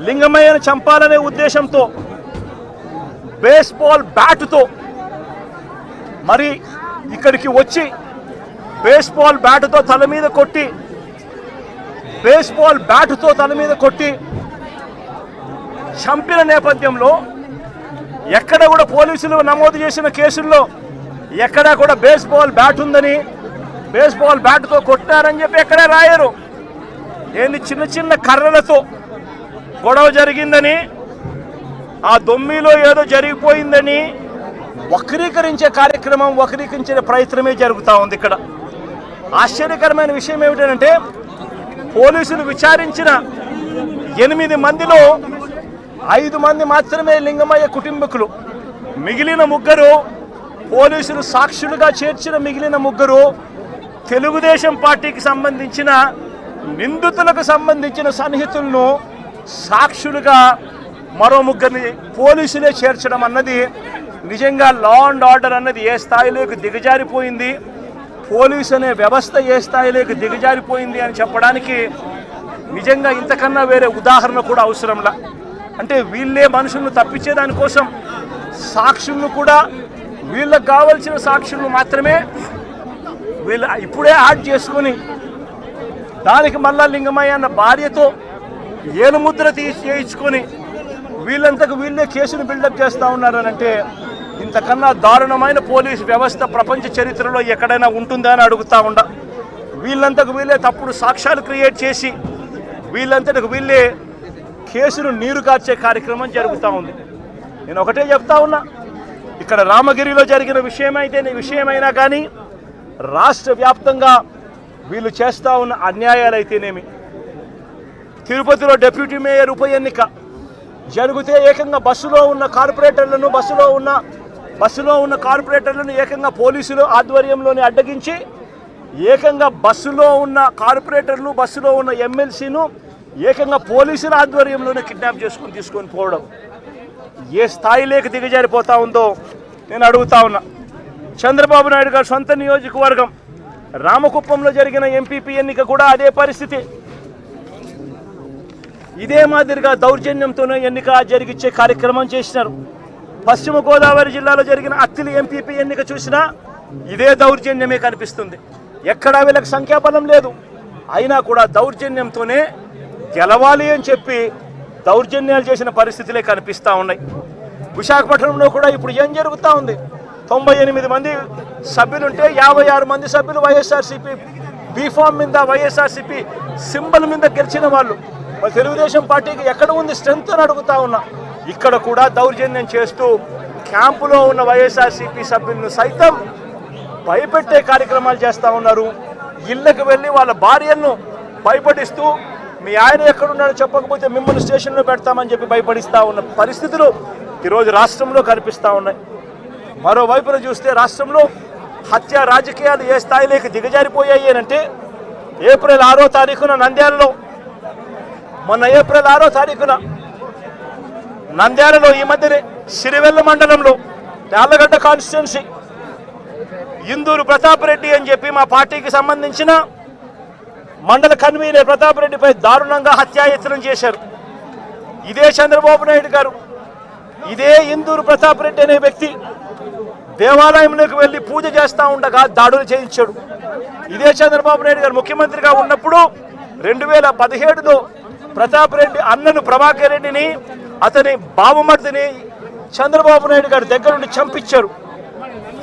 లింగమయ్యను చంపాలనే ఉద్దేశంతో బేస్బాల్ బ్యాటుతో మరి ఇక్కడికి వచ్చి బేస్బాల్ బ్యాటుతో తల మీద కొట్టి చంపిన నేపథ్యంలో ఎక్కడ కూడా పోలీసులు నమోదు చేసిన కేసుల్లో ఎక్కడా కూడా బేస్బాల్ బ్యాట్ ఉందని, బేస్బాల్ బ్యాట్తో కొట్టారని చెప్పి ఎక్కడే రాయరు. ఏంది చిన్న చిన్న కర్రలతో గొడవ జరిగిందని, ఆ దొమ్మిలో ఏదో జరిగిపోయిందని వక్రీకరించే ప్రయత్నమే జరుగుతూ ఉంది. ఇక్కడ ఆశ్చర్యకరమైన విషయం ఏమిటంటే పోలీసులు విచారించిన 8 మందిలో 5 మంది మాత్రమే లింగమయ్య కుటుంబీకులు. మిగిలిన 3 పోలీసులు సాక్షులుగా చేర్చిన మిగిలిన 3 తెలుగుదేశం పార్టీకి సంబంధించిన నిందితులకు సంబంధించిన సన్నిహితులను సాక్షులుగా మరో 3 పోలీసులే చేర్చడం అన్నది నిజంగా లా అండ్ ఆర్డర్ అన్నది ఏ స్థాయిలోకి దిగజారిపోయింది, పోలీసు అనే వ్యవస్థ ఏ స్థాయిలోకి దిగజారిపోయింది అని చెప్పడానికి నిజంగా ఇంతకన్నా వేరే ఉదాహరణ కూడా అవసరంలా. అంటే వీళ్ళే మనుషులను తప్పించేదానికోసం సాక్షులను కూడా వీళ్ళకు కావలసిన సాక్షులను మాత్రమే వీళ్ళు ఇప్పుడే యాడ్ చేసుకొని దానికి మళ్ళా లింగమయ్య అన్న భార్యతో ఏలుముద్ర చేయించుకొని వీళ్ళంతకు వీళ్ళే కేసును బిల్డప్ చేస్తూ ఉన్నారనంటే ఇంతకన్నా దారుణమైన పోలీసు వ్యవస్థ ప్రపంచ చరిత్రలో ఎక్కడైనా ఉంటుందా అని అడుగుతూ ఉండ. వీళ్ళంతకు వీళ్ళే తప్పుడు సాక్ష్యాలు క్రియేట్ చేసి వీళ్ళంతకు వీళ్ళే కేసును నీరు కార్చే కార్యక్రమం జరుగుతూ ఉంది. నేను ఒకటే చెప్తా ఉన్నా, ఇక్కడ రామగిరిలో జరిగిన విషయమైనా కానీ రాష్ట్ర వ్యాప్తంగా వీళ్ళు చేస్తూ ఉన్న అన్యాయాలు అయితేనేమి, తిరుపతిలో డిప్యూటీ మేయర్ ఉప ఎన్నిక జరిగితే ఏకంగా బస్సులో ఉన్న కార్పొరేటర్లను ఏకంగా పోలీసులు ఆధ్వర్యంలోనే అడ్డగించి ఏకంగా బస్సులో ఉన్న కార్పొరేటర్లు బస్సులో ఉన్న ఎమ్మెల్సీను ఏకంగా పోలీసుల ఆధ్వర్యంలోనే కిడ్నాప్ తీసుకొని పోవడం ఏ స్థాయిలోకి దిగజారిపోతా ఉందో నేను అడుగుతా ఉన్నా. చంద్రబాబు నాయుడు గారు సొంత నియోజకవర్గం రామకుప్పంలో జరిగిన ఎంపీపీ ఎన్నిక కూడా అదే పరిస్థితి. ఇదే మాదిరిగా దౌర్జన్యంతోనే ఎన్నిక జరిగించే కార్యక్రమం చేసినారు. పశ్చిమ గోదావరి జిల్లాలో జరిగిన అత్తిలి ఎంపీపీ ఎన్నిక చూసినా ఇదే దౌర్జన్యమే కనిపిస్తుంది. ఎక్కడా వీళ్ళకి సంఖ్యాబలం లేదు, అయినా కూడా దౌర్జన్యంతోనే గెలవాలి అని చెప్పి దౌర్జన్యాలు చేసిన పరిస్థితులే కనిపిస్తూ ఉన్నాయి. విశాఖపట్నంలో కూడా ఇప్పుడు ఏం జరుగుతూ ఉంది? 98 మంది సభ్యులుంటే 56 మంది సభ్యులు వైఎస్ఆర్సీపీ బీఫామ్ మీద వైఎస్ఆర్సీపీ సింబల్ మీద గెలిచిన వాళ్ళు. మరి తెలుగుదేశం పార్టీకి ఎక్కడ ఉంది స్ట్రెంత్ అని అడుగుతా ఉన్నా. ఇక్కడ కూడా దౌర్జన్యం చేస్తూ క్యాంపులో ఉన్న వైఎస్ఆర్సీపీ సభ్యులను సైతం భయపెట్టే కార్యక్రమాలు చేస్తూ ఉన్నారు. ఇళ్లకు వెళ్ళి వాళ్ళ భార్యలను భయపడిస్తూ మీ ఆయన ఎక్కడున్నాడో చెప్పకపోతే మిమ్మల్ని స్టేషన్లో పెడతామని చెప్పి భయపడిస్తూ ఉన్న పరిస్థితులు ఈరోజు రాష్ట్రంలో కనిపిస్తూ ఉన్నాయి. మరోవైపున చూస్తే రాష్ట్రంలో హత్య రాజకీయాలు ఏ స్థాయిలోకి దిగజారిపోయాయి అంటే ఏప్రిల్ 6వ తారీఖున నంద్యాలలో నంద్యాలలో ఈ మధ్యనే సిరివెల్ల మండలంలో యార్లగడ్డ కాన్స్టిట్యున్సీ ఇందూరు ప్రతాప్ రెడ్డి అని చెప్పి మా పార్టీకి సంబంధించిన మండల కన్వీనర్ ప్రతాప్ రెడ్డిపై దారుణంగా హత్యాయత్నం చేశారు. ఇదే చంద్రబాబు నాయుడు గారు ఇదే ఇందూరు ప్రతాప్ రెడ్డి అనే వ్యక్తి దేవాలయంలోకి వెళ్ళి పూజ చేస్తూ ఉండగా దాడులు చేయించాడు. ఇదే చంద్రబాబు నాయుడు గారు ముఖ్యమంత్రిగా ఉన్నప్పుడు 2017లో ప్రతాప్ రెడ్డి అన్నను ప్రభాకర్ రెడ్డిని అతని బావమర్దిని చంద్రబాబు నాయుడు గారి దగ్గర నుండి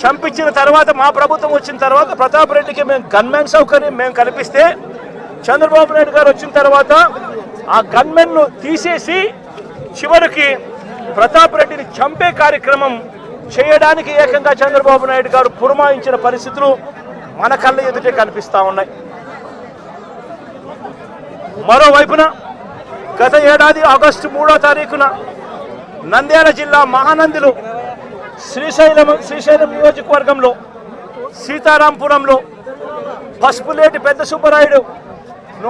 చంపించిన తర్వాత మా ప్రభుత్వం వచ్చిన తర్వాత ప్రతాప్ రెడ్డికి మేము గన్మెన్ సౌకర్యం మేము కల్పిస్తే చంద్రబాబు నాయుడు గారు వచ్చిన తర్వాత ఆ గన్మెన్ను తీసేసి చివరికి ప్రతాప్ రెడ్డిని చంపే కార్యక్రమం చేయడానికి ఏకంగా చంద్రబాబు నాయుడు గారు పురమాయించిన పరిస్థితులు మన కళ్ళ ఎదుటే కనిపిస్తూ ఉన్నాయి. మరోవైపున గత ఏడాది ఆగస్టు 3వ తారీఖున నంద్యాల జిల్లా మహానందిలో శ్రీశైలం నియోజకవర్గంలో సీతారాంపురంలో పసుపులేటి పెద్ద సుబ్బరాయుడు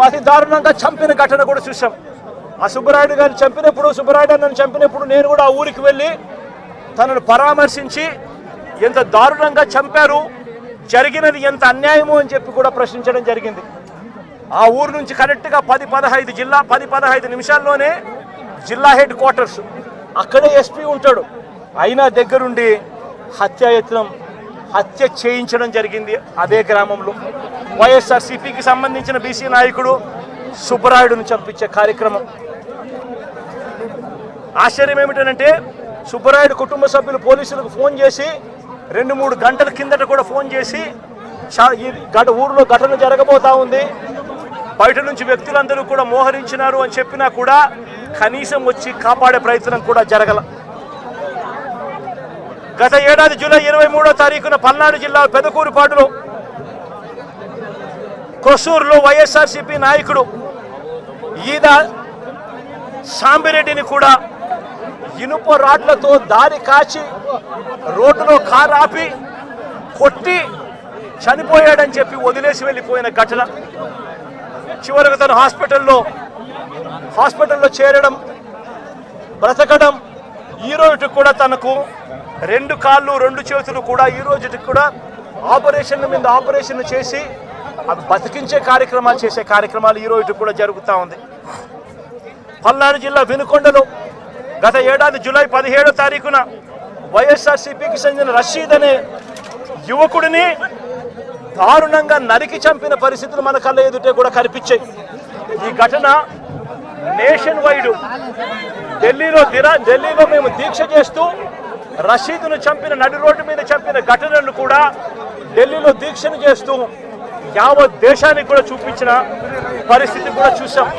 అతి దారుణంగా చంపిన ఘటన కూడా చూసాం. ఆ సుబ్బరాయుడు గారిని చంపినప్పుడు నేను కూడా ఆ ఊరికి వెళ్ళి తనను పరామర్శించి ఎంత దారుణంగా చంపారు, జరిగినది ఎంత అన్యాయము అని చెప్పి కూడా ప్రశ్నించడం జరిగింది. ఆ ఊరు నుంచి కరెక్ట్గా 10-15 నిమిషాల్లోనే జిల్లా హెడ్ క్వార్టర్స్, అక్కడే ఎస్పీ ఉంటాడు. అయినా దగ్గరుండి హత్య చేయించడం జరిగింది అదే గ్రామంలో. వైఎస్ఆర్సీపీకి సంబంధించిన బీసీ నాయకుడు సుబ్బరాయుడును చంపించే కార్యక్రమం. ఆశ్చర్యం ఏమిటంటే సుబ్బరాయుడు కుటుంబ సభ్యులు పోలీసులకు ఫోన్ చేసి 2-3 గంటల కిందట కూడా ఫోన్ చేసి ఊరిలో ఘటన జరగబోతా ఉంది, బయట నుంచి వ్యక్తులందరూ కూడా మోహరించినారు అని చెప్పినా కూడా కనీసం వచ్చి కాపాడే ప్రయత్నం కూడా జరగల. గత ఏడాది జూలై 23వ తారీఖున పల్నాడు జిల్లా పెదకూరుపాడులో కొసూరులో వైఎస్ఆర్సీపీ నాయకుడు ఈద సాంబిరెడ్డిని కూడా ఇనుప రాడ్లతో దారి కాచి రోడ్డులో కారు ఆపి కొట్టి చనిపోయాడని చెప్పి వదిలేసి వెళ్ళిపోయిన ఘటన. చివరకు తను హాస్పిటల్లో చేరడం, బ్రతకడం, ఈ రోజుకి కూడా తనకు 2 కాళ్ళు 2 చేతులు కూడా ఈ రోజుకి కూడా ఆపరేషన్ చేసి అవి బతికించే కార్యక్రమాలు చేసే కార్యక్రమాలు ఈ రోజు కూడా జరుగుతూ ఉంది. పల్నాడు జిల్లా వినుకొండలో గత ఏడాది జూలై 17వ తారీఖున వైఎస్ఆర్సీపీకి చెందిన రషీద్ అనే యువకుడిని దారుణంగా నరికి చంపిన పరిస్థితులు మన కళ్ళ ఎదుటే కూడా కనిపించాయి. ఈ ఘటన నేషన్ వైడ్ ఢిల్లీలో మేము దీక్ష చేస్తూ రషీద్ను చంపిన నడి రోడ్డు మీద చంపిన ఘటనను కూడా ఢిల్లీలో దీక్షను చేస్తూ యావత్ దేశానికి కూడా చూపించిన పరిస్థితి కూడా చూసాం.